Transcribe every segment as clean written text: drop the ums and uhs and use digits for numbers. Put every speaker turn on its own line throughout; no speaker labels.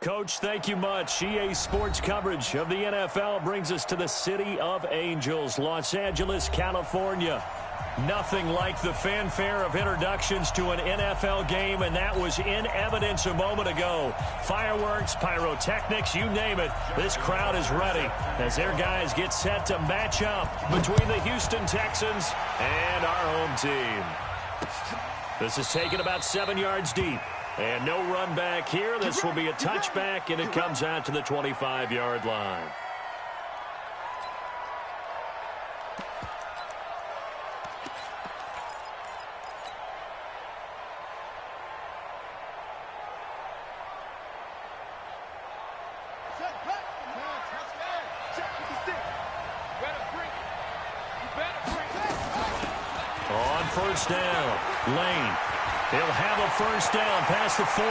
Coach, thank you much. EA Sports coverage of the NFL brings us to the City of Angels, Los Angeles, California. Nothing like the fanfare of introductions to an NFL game, and that was in evidence a moment ago. Fireworks, pyrotechnics, you name it. This crowd is ready as their guys get set to match up between the Houston Texans and our home team. This is taken about 7 yards deep. And no run back here. This will be a touchback, and it comes out to the 25-yard line. On first down, Lane. He'll have a first down past the 40.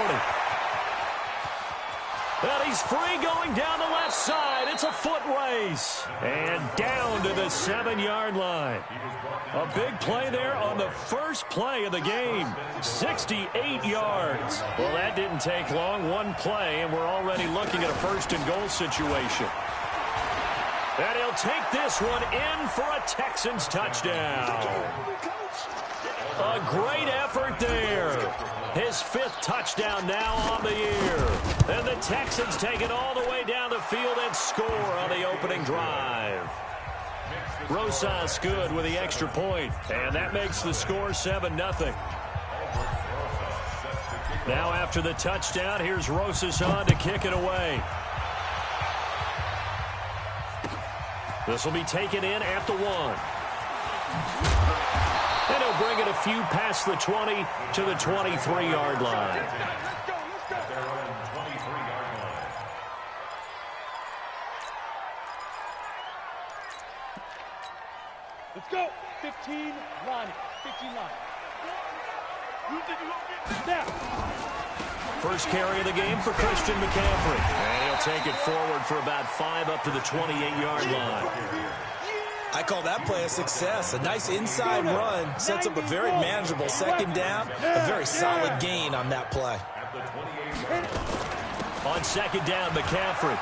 And he's free going down the left side. It's a foot race. And down to the 7-yard line. A big play there on the first play of the game. 68 yards. Well, that didn't take long. One play, and we're already looking at a first-and-goal situation. And he'll take this one in for a Texans touchdown. A great effort there. His 5th touchdown now on the year. And the Texans take it all the way down the field and score on the opening drive. Rosas good with the extra point, and that makes the score 7-0. Now after the touchdown, here's Rosas on to kick it away. This will be taken in at the 1. And he'll bring it a few past the 20 to the 23-yard line.
Let's go. 15, Ronnie. 15 line. Now.
First carry of the game for Christian McCaffrey. And he'll take it forward for about 5 up to the 28-yard line.
I call that play a success. A nice inside run sets up a very manageable second down. A very solid gain on that play.
On second down, McCaffrey.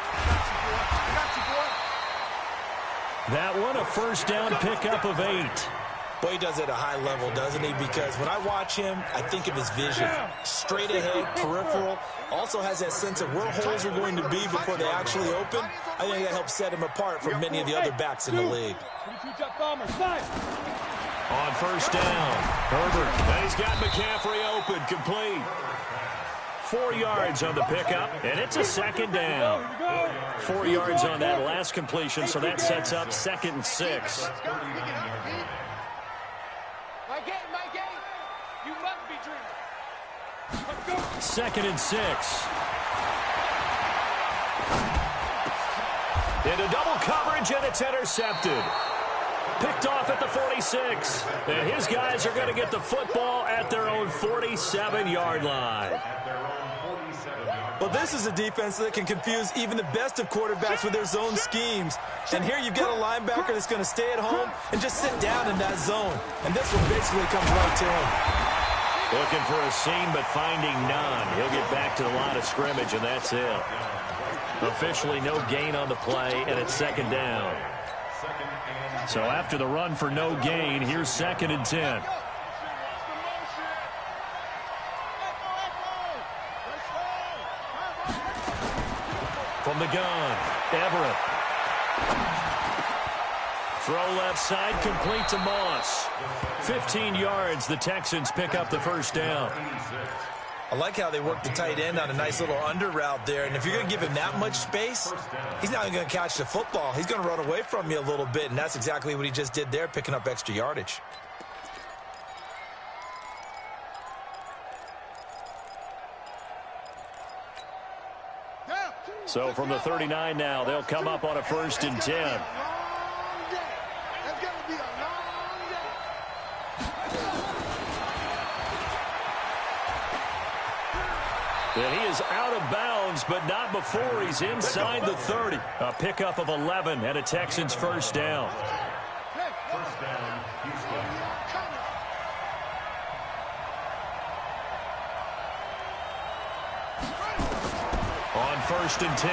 That one, a first down pickup of 8.
Boy, he does it at a high level, doesn't he? Because when I watch him, I think of his vision. Straight ahead, peripheral. Also has that sense of where holes are going to be before they actually open. I think that helps set him apart from many of the other backs in the league.
On first down, Herbert. And he's got McCaffrey open, complete. 4 yards on the pickup, and it's a second down. 4 yards on that last completion, so that sets up 2nd and 6.
You must be dreaming.
2nd and 6. Into double coverage, and it's intercepted. Picked off at the 46. And his guys are going to get the football at their own 47-yard line.
Well, this is a defense that can confuse even the best of quarterbacks with their zone schemes. And here you've got a linebacker that's going to stay at home and just sit down in that zone. And this one basically comes right to him.
Looking for a seam, but finding none. He'll get back to the line of scrimmage, and that's it. Officially no gain on the play, and it's 2nd down. So after the run for no gain, here's 2nd and 10. From the gun, Everett. Throw left side, complete to Moss. 15 yards, the Texans pick up the first down.
I like how they work the tight end on a nice little under route there. And if you're going to give him that much space, he's not going to catch the football. He's going to run away from you a little bit, and that's exactly what he just did there, picking up extra yardage.
So from the 39 now, they'll come up on a 1st and 10. And he is out of bounds, but not before he's inside the 30. A pickup of 11 and a Texans first down.
First down, Houston.
On 1st and 10.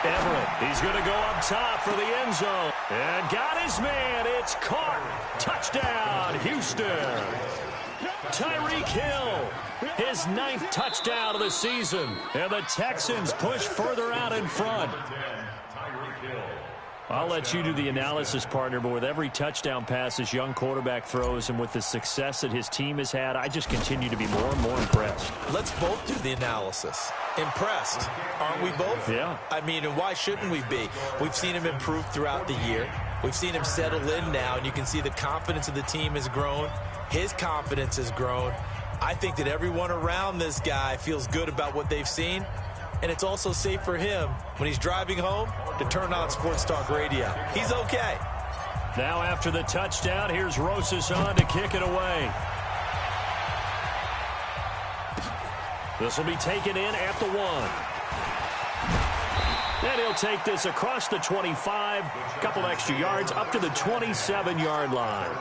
Everett, he's going to go up top for the end zone. And got his man. It's caught. Touchdown, Houston. Tyreek Hill, his 9th touchdown of the season. And the Texans push further out in front. I'll let you do the analysis, partner, but with every touchdown pass this young quarterback throws and with the success that his team has had, I just continue to be more and more impressed.
Let's both do the analysis. Impressed, aren't we both?
Yeah.
I mean, and why shouldn't we be? We've seen him improve throughout the year. We've seen him settle in now, and you can see the confidence of the team has grown. His confidence has grown. I think that everyone around this guy feels good about what they've seen. And it's also safe for him when he's driving home to turn on Sports Talk Radio. He's okay.
Now after the touchdown, here's Rosas on to kick it away. This will be taken in at the 1. And he'll take this across the 25, a couple extra yards, up to the 27-yard line.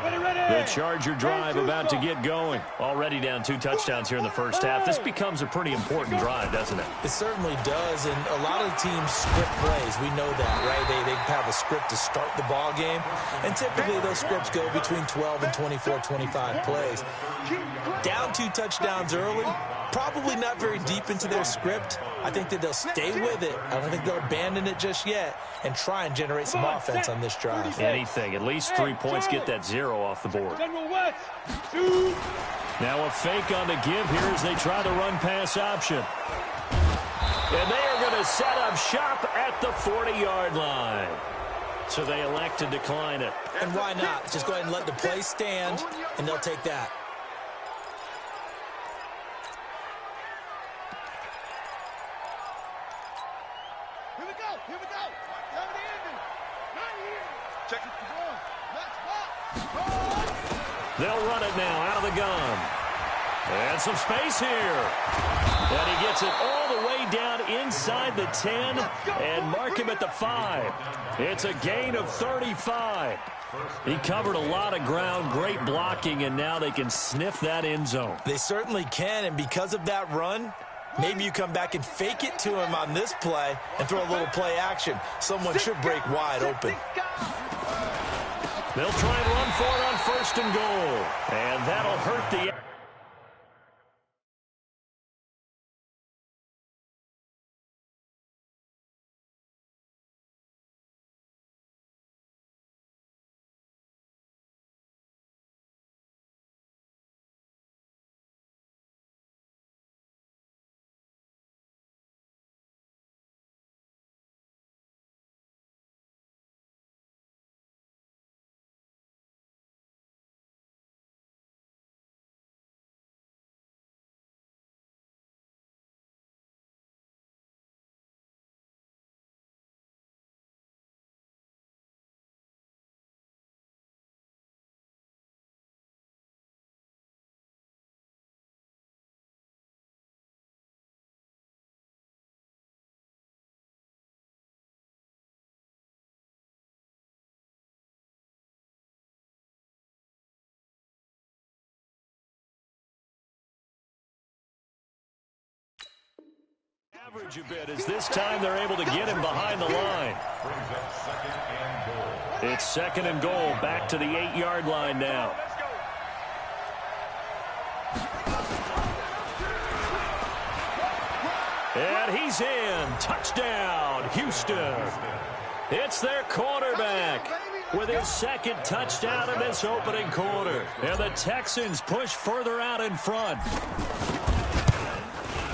The Charger drive about to get going. Already down 2 touchdowns here in the first half. This becomes a pretty important drive, doesn't it?
It certainly does, and a lot of teams script plays. We know that, right? They have a script to start the ball game, and typically those scripts go between 12 and 24, 25 plays. Down 2 touchdowns early, probably not very deep into their script. I think that they'll stay with it. I don't think they'll abandon it just yet and try and generate some offense on this drive.
Anything. At least 3 points, get that 0 off the board. Now a fake on the give here as they try the run-pass option. And they are going to set up shop at the 40-yard line. So they elect to decline it.
And why not? Just go ahead and let the play stand, and they'll take that.
Here we go. Check it.
They'll run it now out of the gun. And some space here. And he gets it all the way down inside the 10 and mark him at the 5. It's a gain of 35. He covered a lot of ground, great blocking, and now they can sniff that end zone.
They certainly can, and because of that run, maybe you come back and fake it to him on this play and throw a little play action. Someone should break wide open.
They'll try and run for it on 1st and goal. And that'll hurt the... Average a bit as this time they're able to get him behind the line. It's 2nd and goal, back to the 8-yard line now. And he's in. Touchdown, Houston. It's their quarterback with his 2nd touchdown in this opening quarter. And the Texans push further out in front.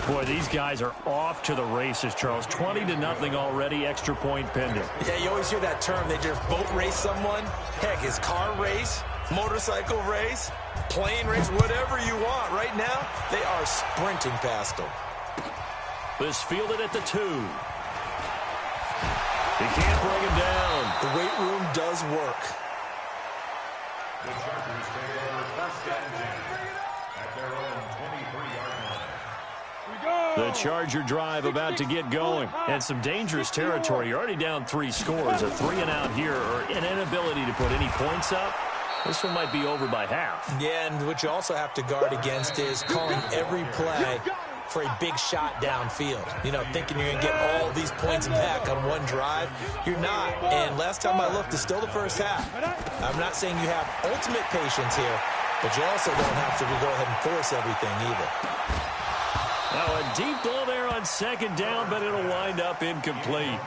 Boy, these guys are off to the races, Charles. 20-0 already, extra point pending.
Yeah, you always hear that term. They just boat race someone. Heck, is car race, motorcycle race, plane race, whatever you want. Right now, they are sprinting past them.
This fielded at the 2. He can't bring him down.
The weight room does work.
The Chargers take over 1st and 10 at their own 23-yard line.
The Charger drive about to get going. And some dangerous territory. You're already down 3 scores. A 3-and-out here or an inability to put any points up. This one might be over by half.
Yeah, and what you also have to guard against is calling every play for a big shot downfield. You know, thinking you're going to get all these points back on one drive. You're not. And last time I looked, it's still the first half. I'm not saying you have ultimate patience here, but you also don't have to go ahead and force everything either.
Now a deep ball there on second down, but it'll wind up incomplete.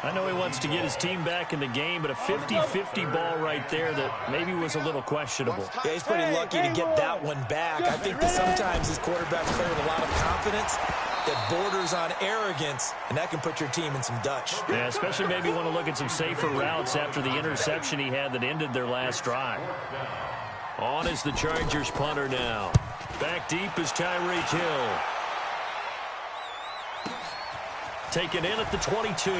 I know he wants to get his team back in the game, but a 50-50 ball right there that maybe was a little questionable.
Yeah, he's pretty lucky to get that one back. I think that sometimes his quarterbacks play with a lot of confidence that borders on arrogance, and that can put your team in some Dutch.
Yeah, especially maybe want to look at some safer routes after the interception he had that ended their last drive. On is the Chargers punter now. Back deep is Tyreek Hill. Taken in at the 22.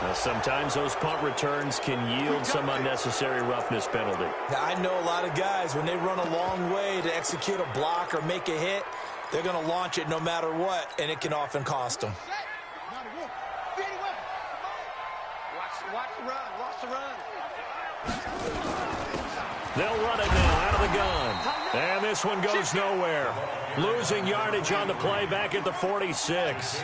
Now, sometimes those punt returns can yield some unnecessary roughness penalty.
Now, I know a lot of guys, when they run a long way to execute a block or make a hit, they're going to launch it no matter what, and it can often cost them.
Watch the run.
They'll run it now out of the gun. And this one goes nowhere. Losing yardage on the play back at the 46.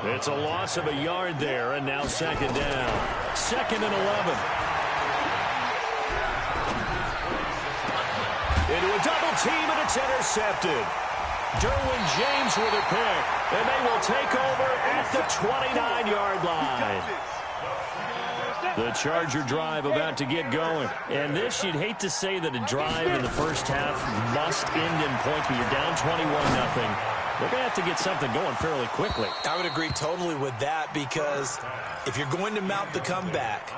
It's a loss of a yard there, and now second down. 2nd and 11. Into a double team, and it's intercepted. Derwin James with a pick, and they will take over at the 29-yard line. The Charger drive about to get going. And this, you'd hate to say that a drive in the first half must end in points, but you're down 21-0. They're going to have to get something going fairly quickly.
I would agree totally with that, because if you're going to mount the comeback,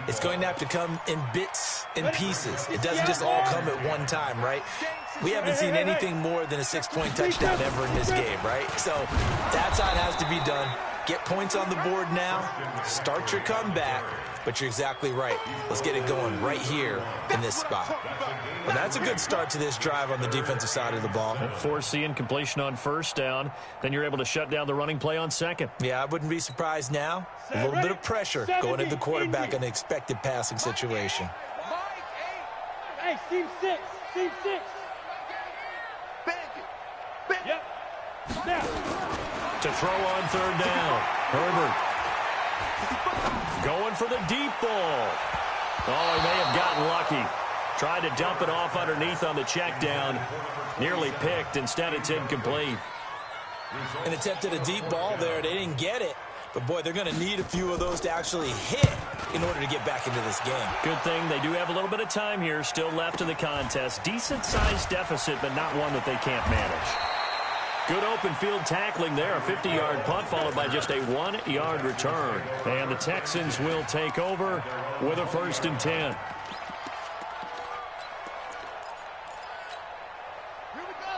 it's going to have to come in bits and pieces. It doesn't just all come at one time, right? We haven't seen anything more than a 6-point touchdown ever in this game, right? So that's how it has to be done. Get points on the board now. Start your comeback. But you're exactly right. Let's get it going right here in this spot. Well, that's a good start to this drive on the defensive side of the ball.
Forcing incompletion on first down. Then you're able to shut down the running play on second.
Yeah, I wouldn't be surprised now. A little bit of pressure going at the quarterback in an expected passing situation.
Hey, seam 6. Yep. Now.
To throw on third down. Herbert. Going for the deep ball. Oh, he may have gotten lucky. Tried to dump it off underneath on the check down. Nearly picked. Instead, it's incomplete.
An attempt at a deep ball there. They didn't get it. But, boy, they're going to need a few of those to actually hit in order to get back into this game.
Good thing they do have a little bit of time here still left in the contest. Decent-sized deficit, but not one that they can't manage. Good open field tackling there. A 50-yard punt followed by just a 1-yard return. And the Texans will take over with a 1st and 10.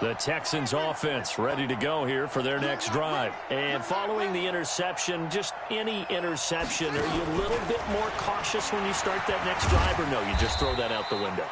The Texans offense ready to go here for their next drive. And following the interception, just any interception, are you a little bit more cautious when you start that next drive, or no, you just throw that out the window?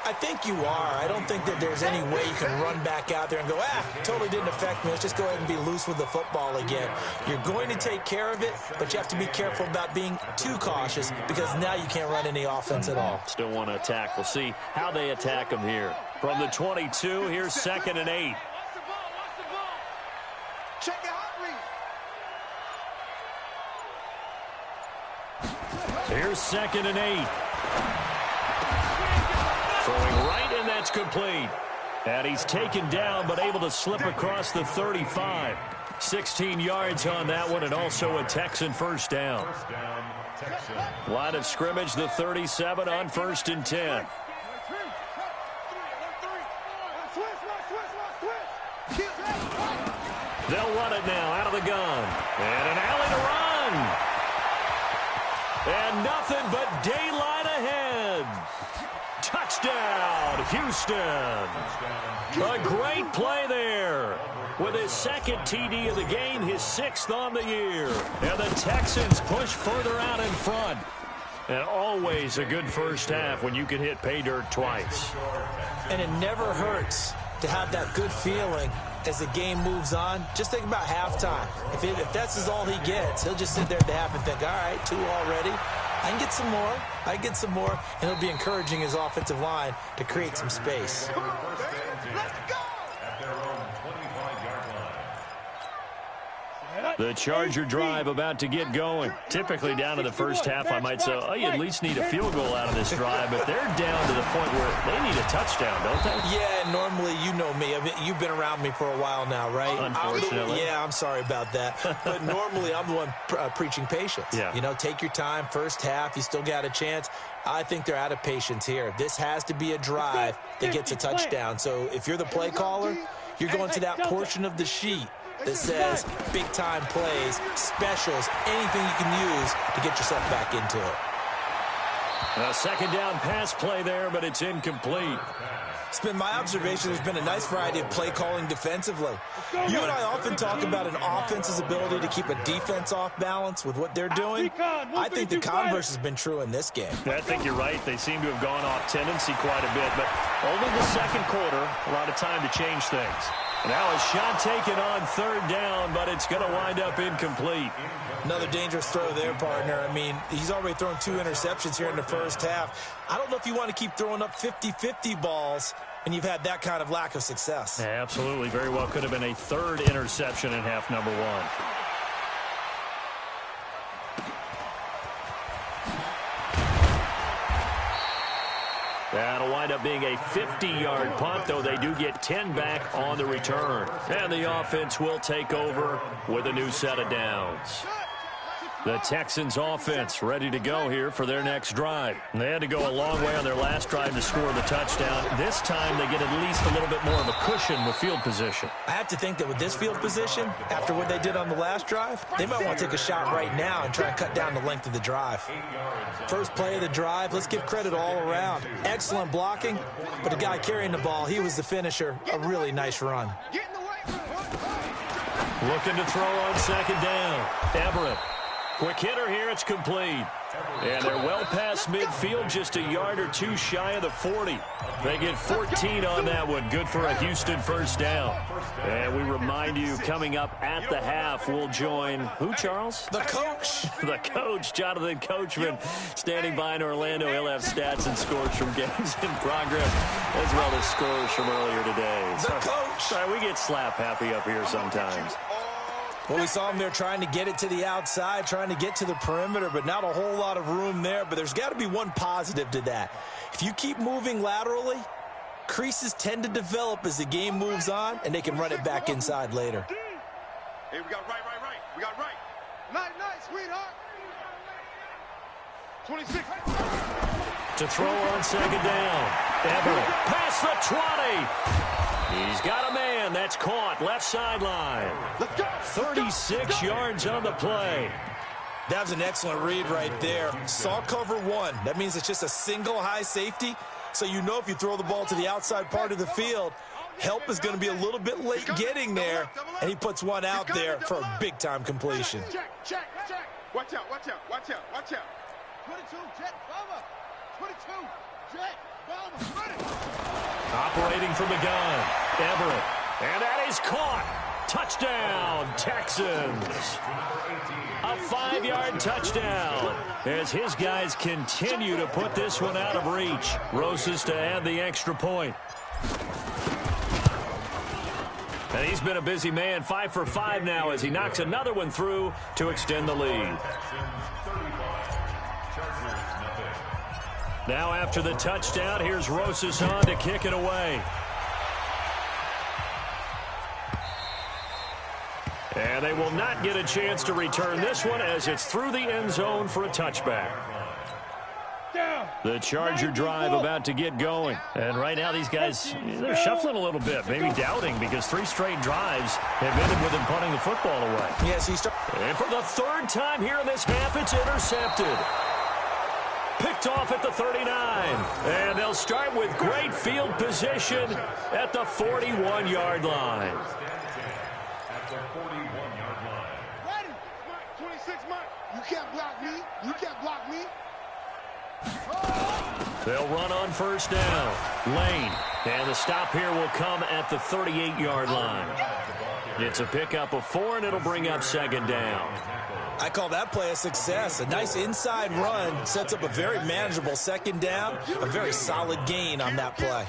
I think you are. I don't think that there's any way you can run back out there and go, totally didn't affect me. Let's just go ahead and be loose with the football again. You're going to take care of it, but you have to be careful about being too cautious, because now you can't run any offense at all.
Still want to attack. We'll see how they attack them here. From the 22, here's 2nd and 8.
Check your heart rate.
Here's 2nd and 8. Throwing right, and that's complete. And he's taken down, but able to slip across the 35. 16 yards on that one, and also a Texan first down. Line of scrimmage, the 37 on 1st and 10. They'll run it now out of the gun. And an alley to run. And nothing but daylight ahead. Touchdown, Houston. A great play there. With his 2nd TD of the game, his 6th on the year. And the Texans push further out in front. And always a good first half when you can hit pay dirt twice.
And it never hurts to have that good feeling as the game moves on. Just think about halftime. If that's all he gets, he'll just sit there at the half and think, all right, 2 already. I can get some more. I can get some more, and it'll be encouraging his offensive line to create some space.
Let's go!
At their own 25-yard line.
The Charger drive about to get going. Typically down to the first half, I might say, oh, you at least need a field goal out of this drive, but they're down to the point where they need a touchdown, don't they?
Yeah, normally, you know me. I mean, you've been around me for a while now, right?
Unfortunately.
Yeah, I'm sorry about that. But normally, I'm the one preaching patience.
Yeah.
You know, take your time. First half, you still got a chance. I think they're out of patience here. This has to be a drive that gets a touchdown. So if you're the play caller, you're going to that portion of the sheet that says big-time plays, specials, anything you can use to get yourself back into it.
A second down pass play there, but it's incomplete.
It's been my observation there's been a nice variety of play calling defensively. You and I often talk about an offense's ability to keep a defense off balance with what they're doing. I think the converse has been true in this game.
I think you're right. They seem to have gone off tendency quite a bit, but only the second quarter, a lot of time to change things. Now a shot taken on third down, but it's going to wind up incomplete.
Another dangerous throw there, partner. I mean, he's already thrown 2 interceptions here in the first half. I don't know if you want to keep throwing up 50-50 balls and you've had that kind of lack of success.
Yeah, absolutely. Very well could have been a third interception in half number 1. That'll wind up being a 50-yard punt, though they do get 10 back on the return. And the offense will take over with a new set of downs. The Texans offense ready to go here for their next drive. They had to go a long way on their last drive to score the touchdown. This time they get at least a little bit more of a cushion with field position.
I have to think that with this field position, after what they did on the last drive, they might want to take a shot right now and try and cut down the length of the drive. First play of the drive, let's give credit all around. Excellent blocking, but the guy carrying the ball, he was the finisher. A really nice run.
Looking to throw on second down. Everett. Quick hitter here, it's complete. And they're well past midfield, just a yard or 2 shy of the 40. They get 14 on that one. Good for a Houston first down. And we remind you, coming up at the half, we'll join who, Charles?
The coach.
The coach, Jonathan Coachman, standing by in Orlando. He'll have stats and scores from games in progress, as well as scores from earlier today.
The coach.
Sorry, we get slap happy up here sometimes.
Well, we saw him there trying to get it to the outside, trying to get to the perimeter, but not a whole lot of room there. But there's got to be one positive to that. If you keep moving laterally, creases tend to develop as the game moves on, and they can run it back inside later.
Hey, we got right. We got right. Nice, sweetheart. 26.
To throw on second down. Everett past the 20. He's got a man. That's caught. Left sideline. 36 yards on the play.
That was an excellent read right there. Saw cover 1. That means it's just a single high safety. So you know if you throw the ball to the outside part of the field, help is going to be a little bit late getting there. And he puts one out there for a big-time completion.
Check. Watch out. 22, jet, bomber. 22, jet, bomber.
Operating from the gun. Everett. And that is caught. Touchdown, Texans. A 5-yard touchdown as his guys continue to put this one out of reach. Rosas to add the extra point. And he's been a busy man, 5 for 5 now as he knocks another one through to extend the lead. Now after the touchdown, here's Rosas on to kick it away. And they will not get a chance to return this one as it's through the end zone for a touchback. The Charger drive about to get going. And right now these guys, they're shuffling a little bit, maybe doubting because 3 straight drives have ended with them punting the football away.
Yes,
and for the 3rd time here in this half, it's intercepted. Picked off at the 39. And they'll start with great field position at the 41-yard line.
At the 41-yard line.
Ready. 26, Mike. You can't block me.
They'll run on first down. Lane. And the stop here will come at the 38-yard line. It's a pickup of 4, and it'll bring up second down.
I call that play a success. A nice inside run sets up a very manageable second down, a very solid gain on that play.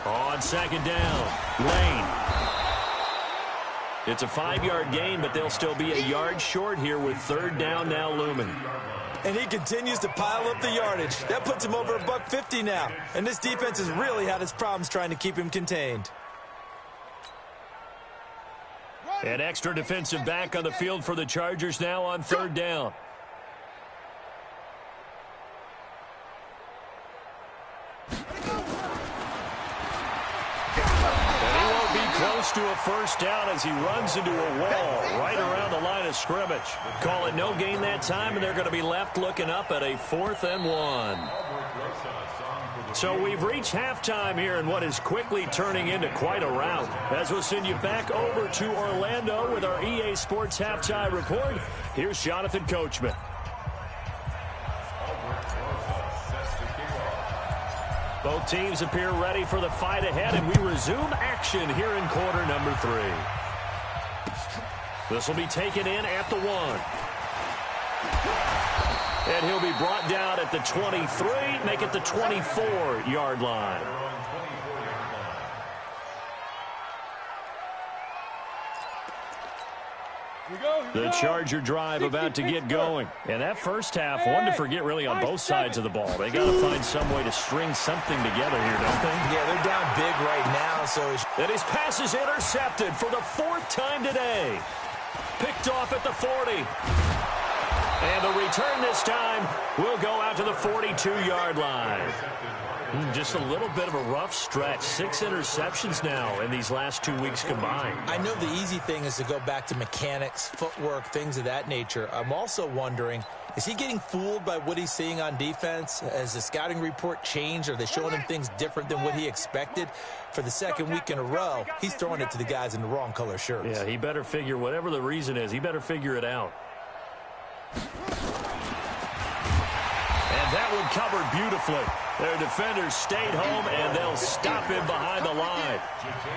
On second down, Lane. It's a 5-yard gain, but they'll still be a yard short here with third down now looming.
And he continues to pile up the yardage. That puts him over $150 now. And this defense has really had its problems trying to keep him contained.
An extra defensive back on the field for the Chargers now on third down. Close to a first down as he runs into a wall right around the line of scrimmage. Call it no gain that time, and they're going to be left looking up at a 4th and 1. So we've reached halftime here in what is quickly turning into quite a rout. As we'll send you back over to Orlando with our EA Sports Halftime Report, here's Jonathan Coachman. Both teams appear ready for the fight ahead, and we resume action here in quarter number 3. This will be taken in at the 1. And he'll be brought down at the 23, make it the 24-yard line. The Charger drive about to get going. And that first half, one to forget really on both sides of the ball. They got to find some way to string something together here, don't they?
Yeah, they're down big right now.
And his pass is intercepted for the 4th time today. Picked off at the 40. And the return this time will go out to the 42-yard line. Just a little bit of a rough stretch. 6 interceptions now in these last 2 weeks combined.
I know the easy thing is to go back to mechanics, footwork, things of that nature. I'm also wondering, is he getting fooled by what he's seeing on defense? Has the scouting report changed? Are they showing him things different than what he expected? For the second week in a row, he's throwing it to the guys in the wrong color shirts.
Yeah, he better figure, whatever the reason is, he better figure it out. And that one covered beautifully. Their defenders stayed home, and they'll stop him behind the line.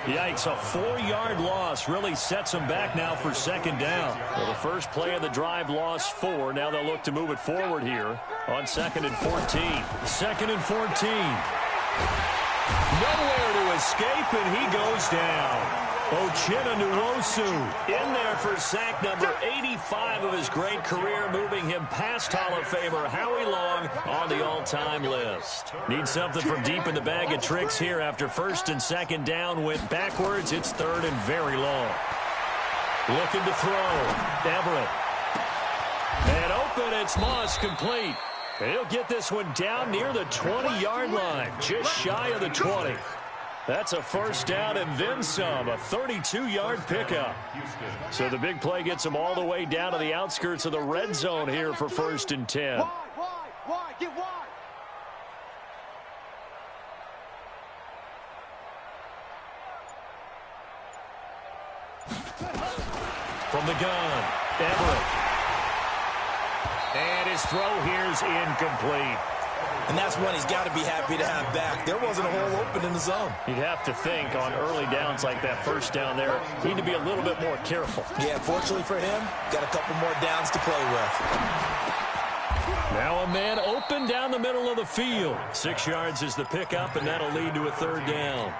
Yikes, a 4-yard loss really sets them back now for second down. Well, the first play of the drive lost 4. Now they'll look to move it forward here on 2nd and 14. 2nd and 14. Nowhere to escape, and he goes down. Uchenna in there for sack number 85 of his great career, moving him past Hall of Famer Howie Long on the all-time list. Need something from deep in the bag of tricks here after 1st and 2nd down went backwards. It's 3rd and very long. Looking to throw. Everett. And open, it's Moss, complete. And he'll get this one down near the 20-yard line, just shy of the 20. That's a first down and then some, a 32-yard pickup. So the big play gets them all the way down to the outskirts of the red zone here for 1st and 10.
Wide, get wide.
From the gun, Everett. And his throw here's incomplete.
And that's one he's got to be happy to have back. There wasn't a hole open in the zone.
You'd have to think on early downs like that first down there, need to be a little bit more careful.
Yeah, fortunately for him, got a couple more downs to play with.
Now a man open down the middle of the field. 6 yards is the pickup, and that'll lead to a 3rd down.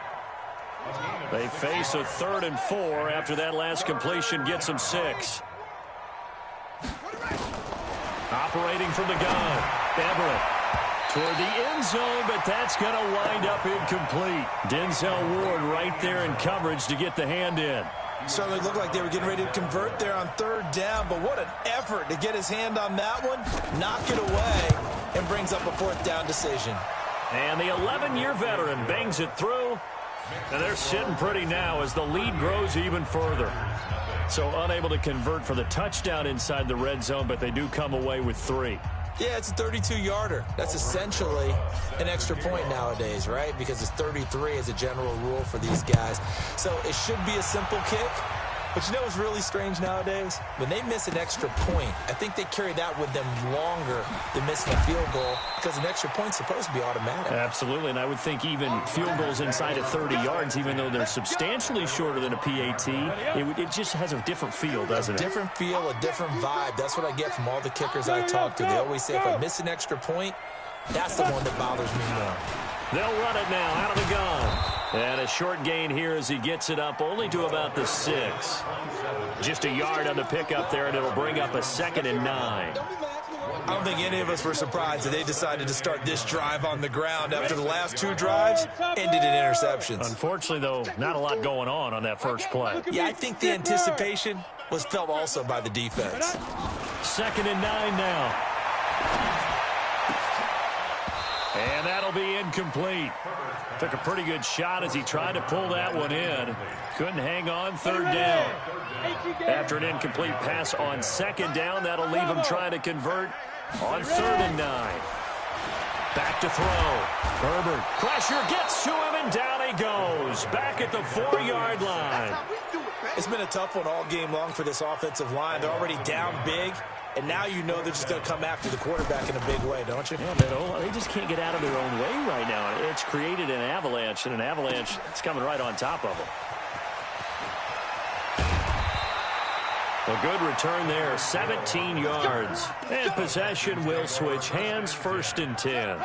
They face a 3rd and 4 after that last completion gets them 6. Operating from the gun, Everett. Toward the end zone, but that's going to wind up incomplete. Denzel Ward right there in coverage to get the hand in.
Certainly looked like they were getting ready to convert there on 3rd down, but what an effort to get his hand on that one, knock it away, and brings up a 4th down decision.
And the 11-year veteran bangs it through, and they're sitting pretty now as the lead grows even further. So unable to convert for the touchdown inside the red zone, but they do come away with 3.
Yeah, it's a 32-yarder. That's essentially an extra point nowadays, right? Because it's 33 as a general rule for these guys. So it should be a simple kick, But you know what's really strange nowadays? When they miss an extra point, I think they carry that with them longer than missing a field goal because an extra point's supposed to be automatic.
Absolutely, and I would think even field goals inside of 30 yards, even though they're substantially shorter than a PAT, it just has a different feel, doesn't it?
A different feel, a different vibe. That's what I get from all the kickers I talk to. They always say if I miss an extra point, that's the one that bothers me more.
They'll run it now out of the gun. And a short gain here as he gets it up only to about the 6. Just a yard on the pickup there, and it'll bring up a 2nd and 9.
I don't think any of us were surprised that they decided to start this drive on the ground after the last 2 drives ended in interceptions.
Unfortunately, though, not a lot going on that first play.
Yeah, I think the anticipation was felt also by the defense.
2nd and 9 now. And that'll be incomplete. Took a pretty good shot as he tried to pull that one in. Couldn't hang on 3rd down. After an incomplete pass on 2nd down, that'll leave him trying to convert on 3rd and 9. Back to throw. Herbert. Pressure gets to him, and down he goes. Back at the 4-yard line.
It's been a tough one all game long for this offensive line. They're already down big. And now you know they're just going to come after the quarterback in a big way, don't you?
Yeah, they just can't get out of their own way right now. It's created an avalanche, and an avalanche is coming right on top of them. A good return there, 17 yards. And possession will switch hands, 1st and 10.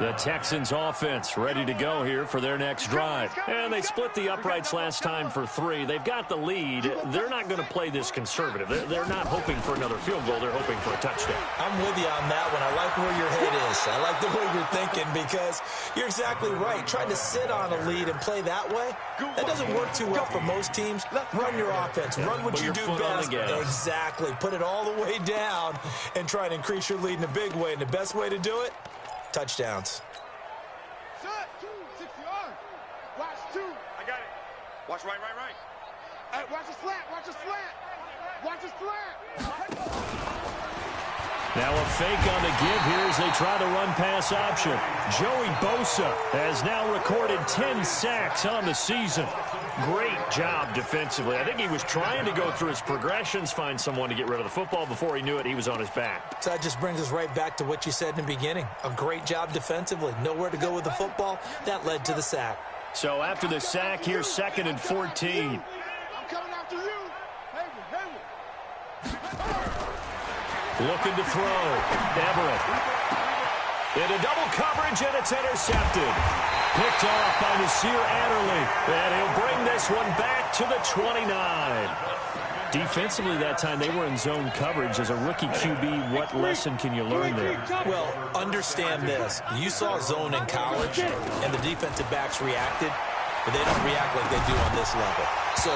The Texans offense ready to go here for their next drive. And they split the uprights last time for 3. They've got the lead. They're not going to play this conservative. They're not hoping for another field goal. They're hoping for a touchdown.
I'm with you on that one. I like where your head is. I like the way you're thinking because you're exactly right. Trying to sit on a lead and play that way, that doesn't work too well for most teams. Run your offense. Run what you do best. Exactly. Put it all the way down and try and increase your lead in a big way. And the best way to do it, touchdowns.
Shot, 2, 6 yards. Watch 2. I got it. Watch right. Hey, watch a slant. Watch a slant.
Now a fake on the give here as they try the run-pass option. Joey Bosa has now recorded 10 sacks on the season. Great job defensively. I think he was trying to go through his progressions, find someone to get rid of the football. Before he knew it, he was on his back.
So that just brings us right back to what you said in the beginning. A great job defensively. Nowhere to go with the football. That led to the sack.
So after the sack, here's 2nd and 14.
I'm coming after you.
Looking to throw. Everett. Into double coverage, and it's intercepted. Picked off by Nasir Adderley. And he'll bring this one back to the 29. Defensively that time, they were in zone coverage. As a rookie QB, what lesson can you learn there?
Well, understand this. You saw zone in college, and the defensive backs reacted, but they don't react like they do on this level. So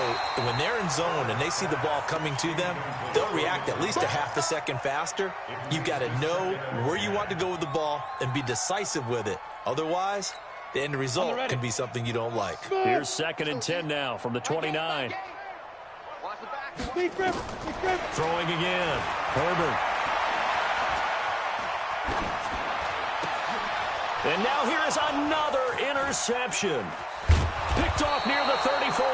when they're in zone and they see the ball coming to them, they'll react at least a half a second faster. You've got to know where you want to go with the ball and be decisive with it. Otherwise, the end result can be something you don't like.
Here's 2nd and 10 now from the 29. Throwing again. Herbert. And now here is another interception. Picked off near the 34.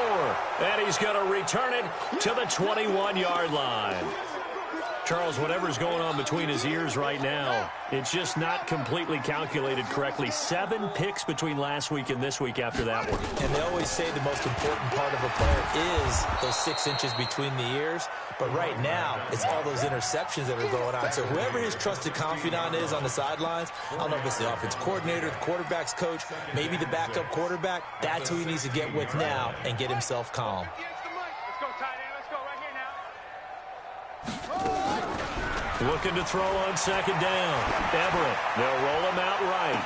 And he's going to return it to the 21-yard line. Charles, whatever's going on between his ears right now, it's just not completely calculated correctly. 7 picks between last week and this week after that one.
And they always say the most important part of a player is those 6 inches between the ears. But right now, it's all those interceptions that are going on. So whoever his trusted confidant is on the sidelines, I don't know if it's the offense coordinator, the quarterback's coach, maybe the backup quarterback, that's who he needs to get with now and get himself calm.
Looking to throw on 2nd down. Everett. They'll roll him out right.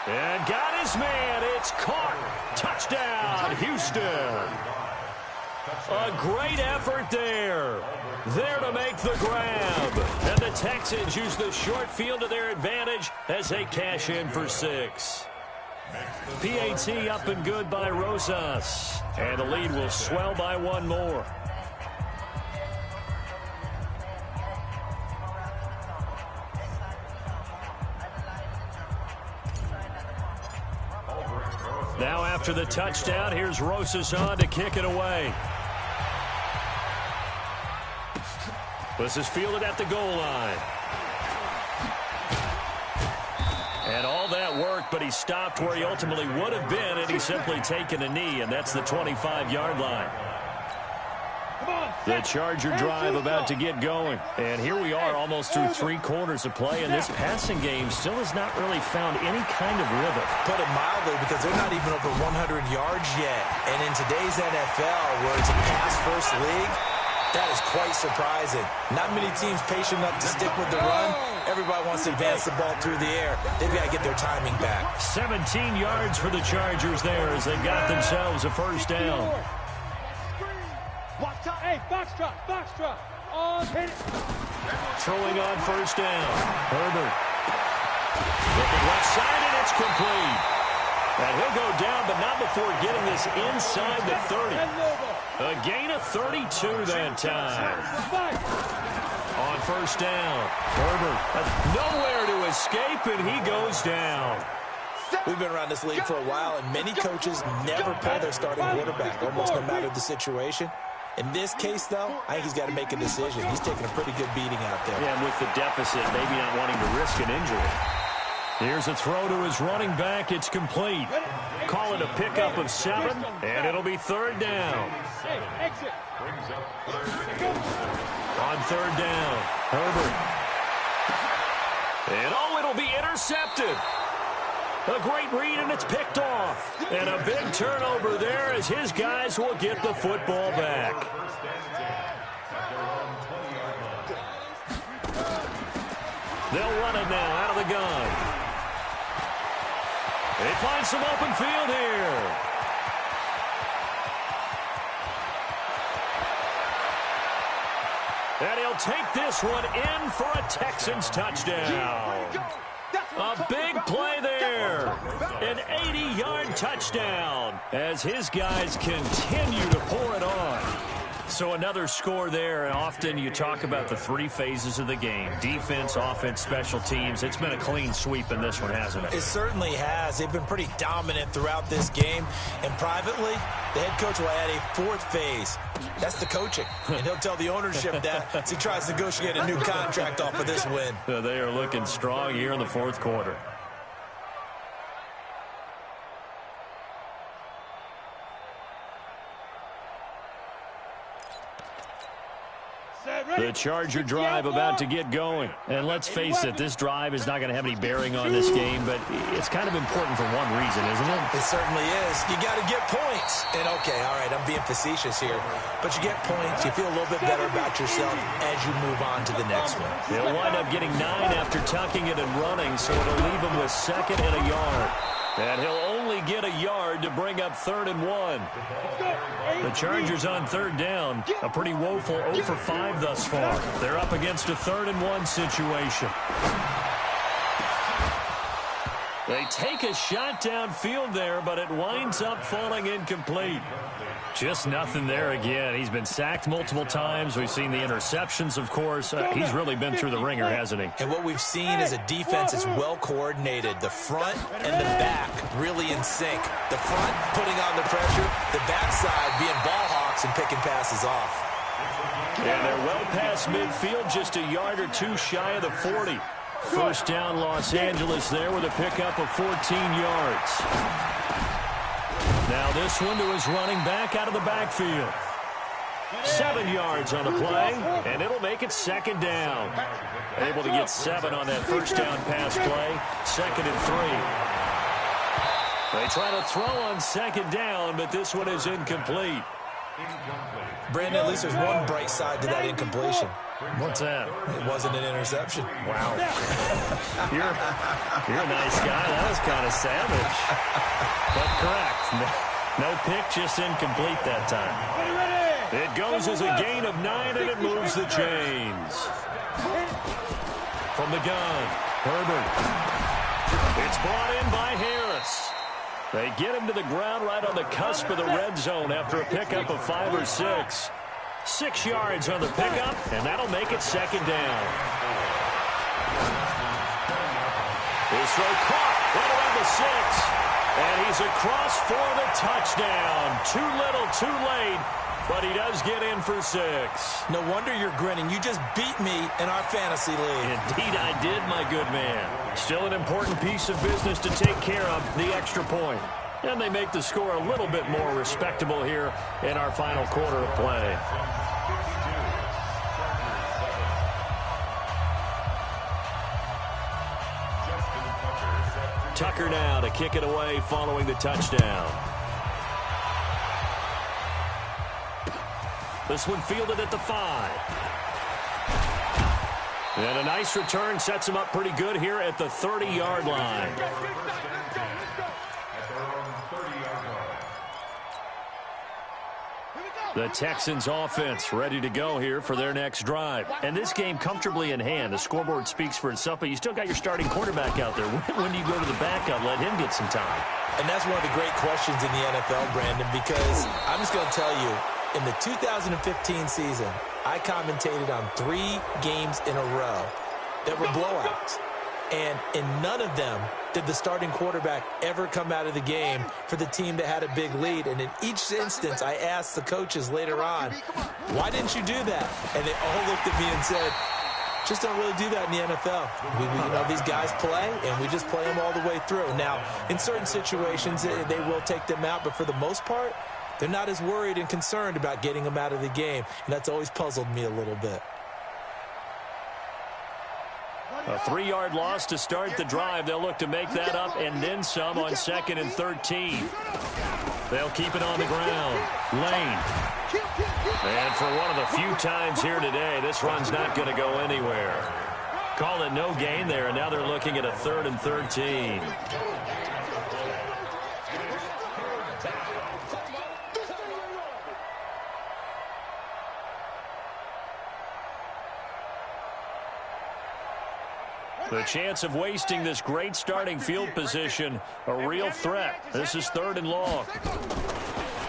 And got his man. It's caught. Touchdown, Houston. A great effort there. There to make the grab. And the Texans use the short field to their advantage as they cash in for 6. PAT up and good by Rosas. And the lead will swell by 1 more. Now after the touchdown. Here's Rosas on to kick it away. This is fielded at the goal line. And all that work, but he stopped where he ultimately would have been, and he's simply taken a knee, and that's the 25-yard line. The Charger drive about to get going. And here we are almost through 3 quarters of play, and this passing game still has not really found any kind of rhythm.
Put it mildly, because they're not even over 100 yards yet. And in today's NFL, where it's a pass-first league, that is quite surprising. Not many teams patient enough to stick with the run. Everybody wants to advance the ball through the air. They've got to get their timing back.
17 yards for the Chargers there as they got themselves a first down.
Hey, box drop. Hit it.
Throwing on first down. Herbert. Looking left side, and it's complete. And he'll go down, but not before getting this inside the 30. A gain of 32 that time. On first down, Herbert nowhere to escape, and he goes down.
We've been around this league for a while, and many coaches never pull their starting quarterback, almost no matter the situation. In this case, though, I think he's got to make a decision. He's taking a pretty good beating out there.
Yeah, and with the deficit, maybe not wanting to risk an injury. Here's a throw to his running back. It's complete. Call it a pickup of 7, and it'll be third down. On third down, Herbert. And it'll be intercepted. A great read, and it's picked off. And a big turnover there as his guys will get the football back. They'll run it now out of the gun. They find some open field here. And he'll take this one in for a Texans touchdown. A big play there. An 80-yard touchdown as his guys continue to pour it on. So another score there, and often you talk about the 3 phases of the game. Defense, offense, special teams. It's been a clean sweep in this one, hasn't it?
It certainly has. They've been pretty dominant throughout this game. And privately, the head coach will add a 4th phase. That's the coaching. And he'll tell the ownership that as he tries to negotiate a new contract off of this win.
They are looking strong here in the 4th quarter. The Charger drive about to get going. And let's face it, this drive is not going to have any bearing on this game, but it's kind of important for one reason, isn't it?
It certainly is. You got to get points. And, okay, all right, I'm being facetious here. But you get points, you feel a little bit better about yourself as you move on to the next one.
He'll wind up getting 9 after tucking it and running, so it'll leave him with 2nd and a yard. And he'll only get a yard to bring up 3rd and 1. The Chargers on 3rd down. A pretty woeful 0 for 5 thus far. They're up against a 3rd and 1 situation. They take a shot downfield there, but it winds up falling incomplete. Just nothing there again. He's been sacked multiple times. We've seen the interceptions, of course. He's really been through the ringer, hasn't he?
And what we've seen is a defense that's well coordinated. The front and the back really in sync. The front putting on the pressure, the backside being ball hawks and picking passes off.
And they're well past midfield, just a yard or 2 shy of the 40. First down, Los Angeles there with a pickup of 14 yards. Now this one to his running back out of the backfield. 7 yards on the play, and it'll make it 2nd down. Able to get 7 on that first down pass play. 2nd and 3. They try to throw on 2nd down, but this one is incomplete.
Brandon, at least there's one bright side to that incompletion.
What's that?
It wasn't an interception.
Wow. You're a nice guy. That was kind of savage. But correct. No pick, just incomplete that time. It goes as a gain of 9, and it moves the chains. From the gun, Herbert. It's brought in by Harris. They get him to the ground right on the cusp of the red zone after a pickup of 5 or 6. 6 yards on the pickup, and that'll make it 2nd down. His throw caught right around the 6. And he's across for the touchdown. Too little, too late, but he does get in for 6.
No wonder you're grinning. You just beat me in our fantasy league.
Indeed I did, my good man. Still an important piece of business to take care of, the extra point. And they make the score a little bit more respectable here in our final quarter of play. Tucker now to kick it away following the touchdown. This one fielded at the 5. And a nice return sets him up pretty good here at the 30-yard line. The Texans offense ready to go here for their next drive. And this game comfortably in hand. The scoreboard speaks for itself, but you still got your starting quarterback out there. When do you go to the backup? Let him get some time.
And that's one of the great questions in the NFL, Brandon, because I'm just going to tell you, in the 2015 season, I commentated on 3 games in a row that were blowouts. And in none of them did the starting quarterback ever come out of the game for the team that had a big lead. And in each instance, I asked the coaches later on, why didn't you do that? And they all looked at me and said, just don't really do that in the NFL. You know, these guys play, and we just play them all the way through. Now, in certain situations, they will take them out, but for the most part, they're not as worried and concerned about getting them out of the game. And that's always puzzled me a little bit.
A 3-yard loss to start the drive. They'll look to make that up and then some on 2nd and 13. They'll keep it on the ground. Lane. And for one of the few times here today, this run's not going to go anywhere. Call it no gain there, and now they're looking at a 3rd and 13. The chance of wasting this great starting field position, a real threat. This is 3rd and long.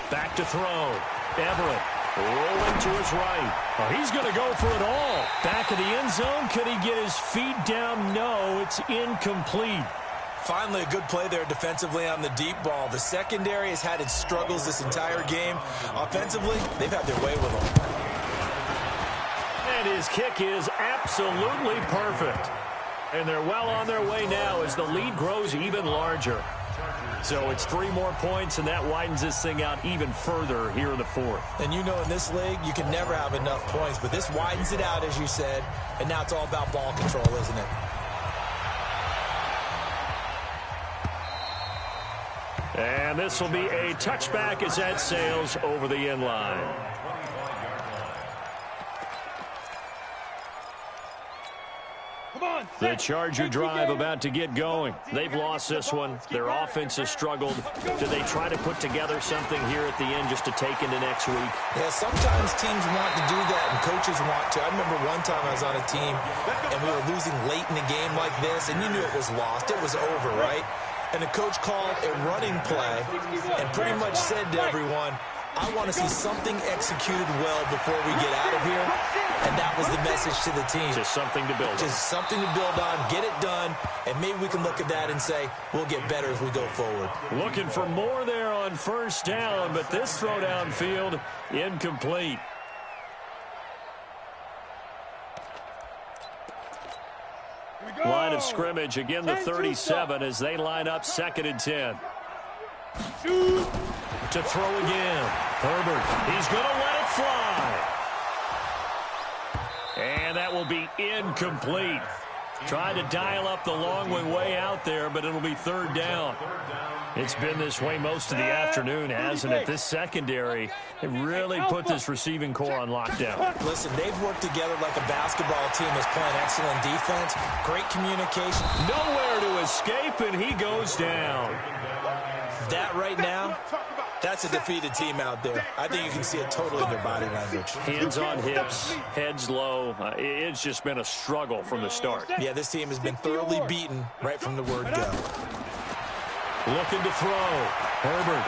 Back to throw. Everett rolling to his right. Oh, he's going to go for it all. Back of the end zone. Could he get his feet down? No, it's incomplete.
Finally, a good play there defensively on the deep ball. The secondary has had its struggles this entire game. Offensively, they've had their way with him.
And his kick is absolutely perfect. And they're well on their way now as the lead grows even larger. So it's 3 more points, and that widens this thing out even further here in the 4th.
And you know in this league, you can never have enough points, but this widens it out, as you said, and now it's all about ball control, isn't it?
And this will be a touchback as that sails over the end line. The Charger drive about to get going. They've lost this one. Their offense has struggled. Do they try to put together something here at the end just to take into next week?
Yeah, sometimes teams want to do that and coaches want to. I remember one time I was on a team and we were losing late in a game like this, and you knew it was lost. It was over, right? And the coach called a running play and pretty much said to everyone, I want to see something executed well before we get out of here. And that was the message to the team.
Just something to build on.
Just something to build on, get it done, and maybe we can look at that and say, we'll get better as we go forward.
Looking for more there on 1st down, but this throw downfield, incomplete. Line of scrimmage, again the 37 as they line up 2nd and 10. To throw again. Herbert, he's going to let it fly. And that will be incomplete. Tried to dial up the long way out there, but it'll be 3rd down. It's been this way most of the afternoon, hasn't it? This secondary, it really put this receiving core on lockdown.
Listen, they've worked together like a basketball team that's playing excellent defense, great communication.
Nowhere to escape, and he goes down.
That right now, that's a defeated team out there. I think you can see it totally in their body language.
Hands on hips, heads low. It's just been a struggle from the start.
Yeah, this team has been thoroughly beaten right from the word go.
Looking to throw. Herbert.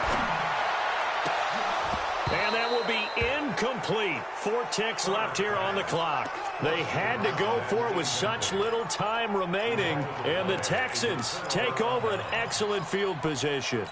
And that will be incomplete. complete. 4 ticks left here on the clock. They had to go for it with such little time remaining, and the Texans take over an excellent field position.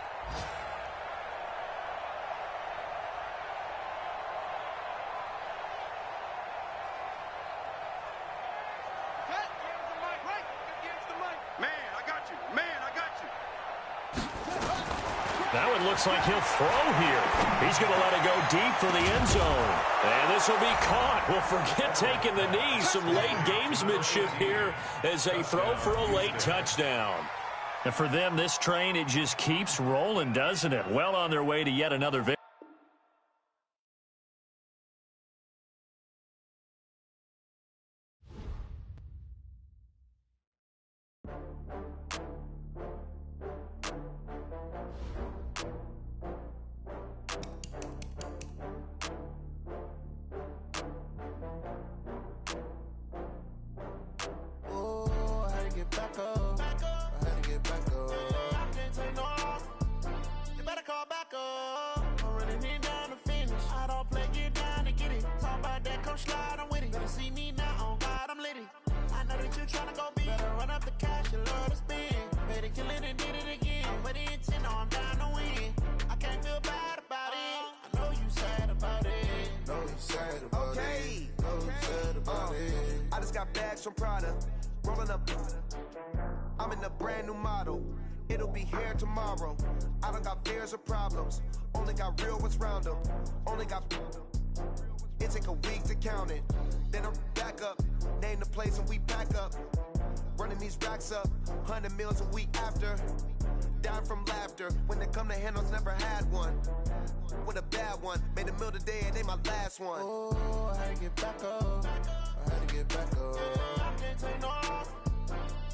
That one looks like he'll throw here. He's going to let it go deep for the end zone. And this will be caught. Well, forget taking the knee. Some late gamesmanship here as they throw for a late touchdown. And for them, this train, it just keeps rolling, doesn't it? Well on their way to yet another victory.
From Prada, rolling up. I'm in a brand new model. It'll be here tomorrow. I don't got fears or problems. Only got real ones round them. Only got. It take a week to count it. Then I'm back up. Name the place and we back up. Running these racks up. 100 meals a week after. Dying from laughter. When they come to handles, never had one. With a bad one. Made a meal today and they my last one. Oh, I had to get back up. I had to get back up. I can't take no off.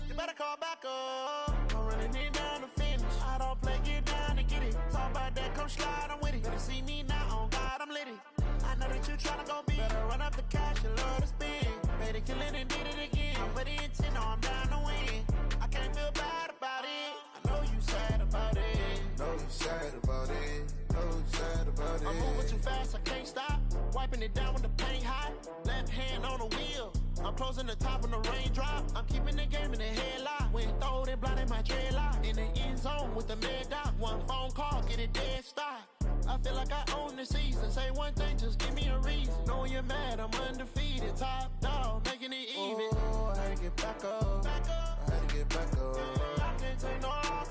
You better call back up. I'm running it down to finish. I don't play, get down and get it. Talk about that, come slide, I'm with it. Better see me now, on God, I'm litty. I know that you tryna go big. Better run up the cash, you love to spend. Made a killing and did it again. But the intent, no, I'm down to win. I can't feel bad about it. I know you sad about it. Know you sad about it. Know you sad about it. I'm moving too fast, I can't stop. Wiping it down with the paint hot. Left hand on the wheel. I'm closing the top when the raindrop. I'm keeping the game in the headlock. When throwed and blinded my dreadlock. In the end zone with the mad dot. One phone call, get it dead stop. I feel like I own the season. Say one thing, just give me a reason. Knowing you're mad, I'm undefeated. Top dog, making it even. Oh, I had to get back up. I had to get back up. I can't take no off.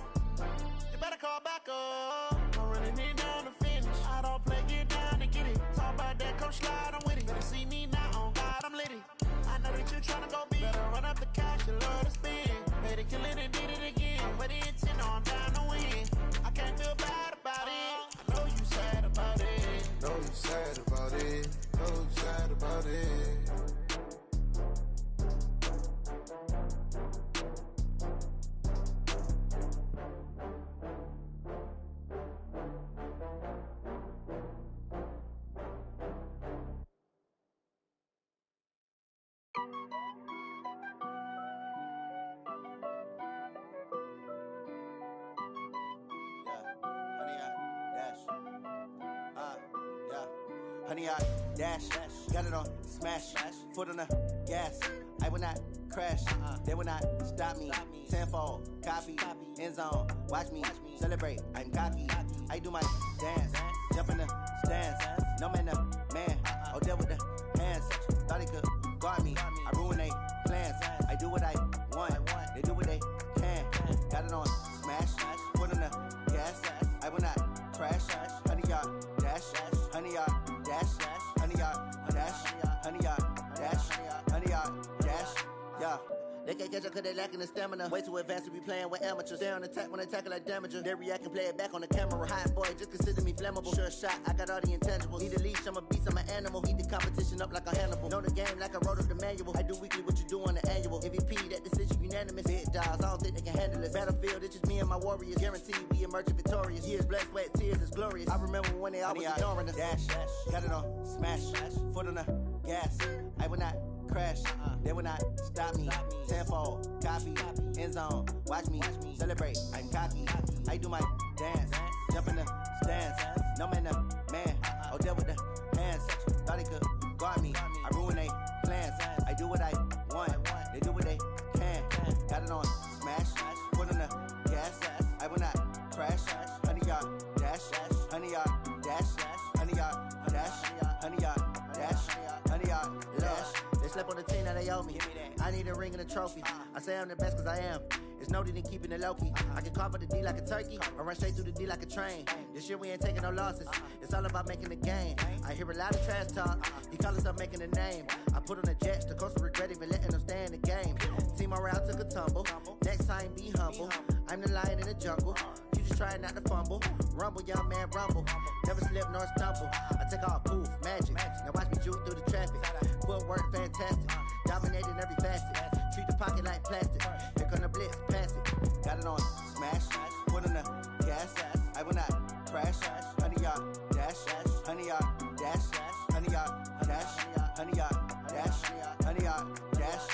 You better call back up. I'm running it down to finish. I don't play, get down and get it. Talk about that, come slide, I'm with it. Better see me now, on God, I'm litty. I know that you tryna go big. Better run up the cash, you love to spend. Made a killing and did it again. But the intent, no, I'm down to win. I can't feel bad about it. I know you sad about it. Know you sad about it. Know you sad about it. Honey, I dash, got it on smash, foot on the gas. I will not crash, they will not stop me. Tenfold, copy, end zone, watch me celebrate. I'm cocky, I do my dance, jump in the stands. No man, the man, oh, deal with the hands. Thought he could guard me, I ruin they plans. I do what I want, they do what they can. Got it on smash, foot on the gas. I will not crash, honey, y'all dash, honey, y'all dash, honey, y'all dash, honey, y'all dash, honey, y'all dash, yeah. They can't catch up cause they lacking the stamina. Way too advanced to be playing with amateurs. Stay on attack when they tackle like damager. They react and play it back on the camera. Hot boy, just consider me flammable. Sure shot, I got all the intangibles. Need a leash, I'm a beast, I'm an animal. Heat the competition up like a Hannibal. Know the game like I wrote up the manual. I do weekly what you do on the annual. MVP, that decision unanimous. Big dogs, I don't think they can handle it. Battlefield, it's just me and my warriors. Guaranteed we emerging victorious. Years, blood, sweat, tears, it's glorious. I remember when they always ignoring us. Dash, got it on smash, foot on the gas. I will not crash, they will not stop me. Tenfold, copy, end zone, watch me celebrate. I'm cocky, I do my dance, jump in the stands. No man, the man, oh, deal with the hands. Thought he could
I do what I want. They do what they can. Got it on smash. Put on the gas. I will not crash. Honey yard dash. Honey yard dash. Honey yard dash. Honey yard dash. Honey yard dash. They slept on the team that they owe me. I need a ring and a trophy. I say I'm the best cause I am. It's no need in keeping it low-key. I can carve for the D like a turkey, or run straight through the D like a train. This year we ain't taking no losses. It's all about making the game. I hear a lot of trash talk. He call himself making a name. I put on the Jets, the coach will regret even letting them stay in the game. Team morale took a tumble. Next time be humble. I'm the lion in the jungle. You just trying not to fumble. Rumble, young man, rumble. Never slip nor stumble. I take off, poof, magic. Now watch me juke through the traffic. Footwork fantastic. Dominating every facet. Treat the pocket like plastic. Here come the blitz, pass it. Got it on smash. Put on the gas. I will not crash. Honey yard dash. Honey yard dash. Honey yard dash. Honey yard dash. Honey yard dash.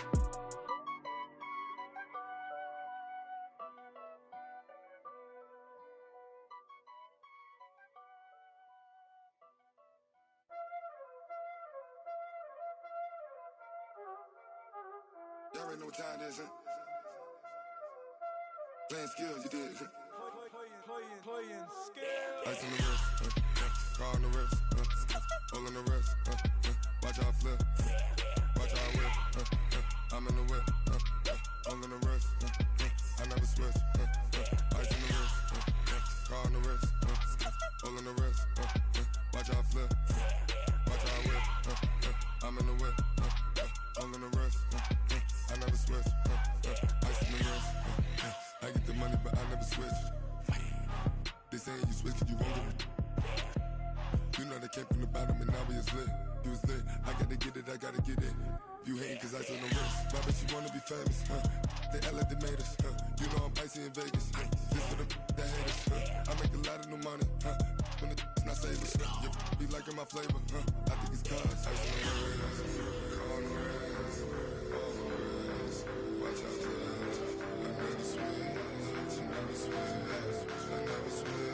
Y'all already know what time it is, huh? Playing skills, you did, huh? Playing skills. Ice on the wrist, car on the wrist, hole in the wrist, watch how I flip, watch how I whip, I'm in the whip, hole in the wrist, I never switch, ice on the wrist, car on the wrist, hole in the wrist, watch how I flip, watch how I whip, I'm in the whip, hole in the wrist, I never switch, ice on the wrist, I get the money but I never switch. They saying you switch 'cause you won't get it. You know they came from the bottom and now we is lit. You was lit, I gotta get it, I gotta get it. You hating 'cause I on the wrist. My bitch, you wanna be famous, They act like they made us, You know I'm icy in Vegas, This for the that hate us, I make a lot of new money, When the not savers, You be liking my flavor, I think it's cause ice on the wrist, on the wrist, on the wrist. Watch out, I never switch, I never switch, I never switch.